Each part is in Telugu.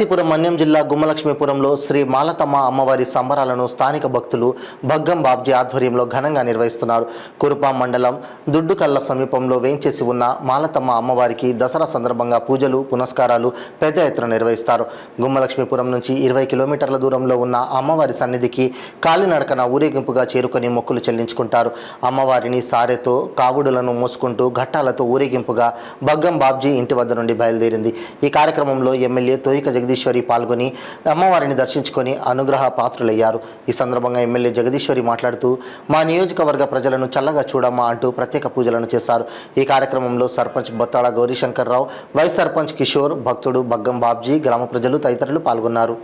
పార్వతీపురం మన్యం జిల్లా గుమ్మలక్ష్మీపురంలో శ్రీ మాలతమ్మ అమ్మవారి సంబరాలను స్థానిక భక్తులు భగ్గం బాబ్జీ ఆధ్వర్యంలో ఘనంగా నిర్వహిస్తున్నారు. కురుపాం మండలం దుడ్డుకల్ల సమీపంలో వేంచేసి ఉన్న మాలతమ్మ అమ్మవారికి దసరా సందర్భంగా పూజలు పునస్కారాలు పెద్ద ఎత్తున నిర్వహిస్తారు. గుమ్మలక్ష్మీపురం నుంచి 20 కిలోమీటర్ల దూరంలో ఉన్న అమ్మవారి సన్నిధికి కాలినడకన ఊరేగింపుగా చేరుకొని మొక్కులు చెల్లించుకుంటారు. అమ్మవారిని సారెతో కావుడులను మోసుకుంటూ ఘట్టాలతో ఊరేగింపుగా భగ్గం బాబ్జీ ఇంటి వద్ద నుండి బయలుదేరింది. ఈ కార్యక్రమంలో ఎమ్మెల్యే తోయిక జగదీశ్వరి పాల్గొని అమ్మవారిని దర్శించుకొని అనుగ్రహ పాత్రులయ్యారు. ఈ సందర్భంగా ఎమ్మెల్యే జగదీశ్వరి మాట్లాడుతూ మా నియోజకవర్గ ప్రజలను చల్లగా చూడమ్మా అంటూ ప్రత్యేక పూజలను చేశారు. ఈ కార్యక్రమంలో సర్పంచ్ బొత్తాడ గౌరీశంకర్ రావు, వైస్ సర్పంచ్ కిషోర్, భక్తుడు భగ్గం బాబ్జీ, గ్రామ ప్రజలు తదితరులు పాల్గొన్నారు.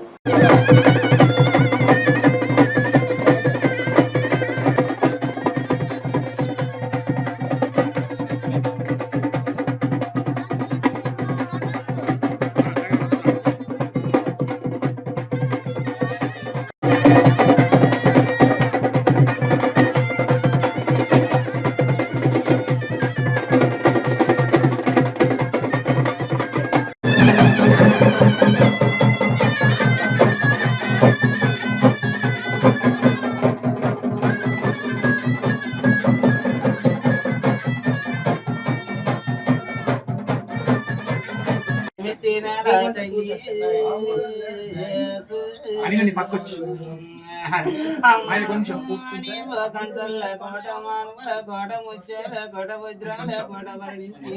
అని పక్కొచ్చు ఆయన కొంచెం కంచల్ల కోట మానుల కోట ముచ్చాల కోట వజ్రాల కోట భరించి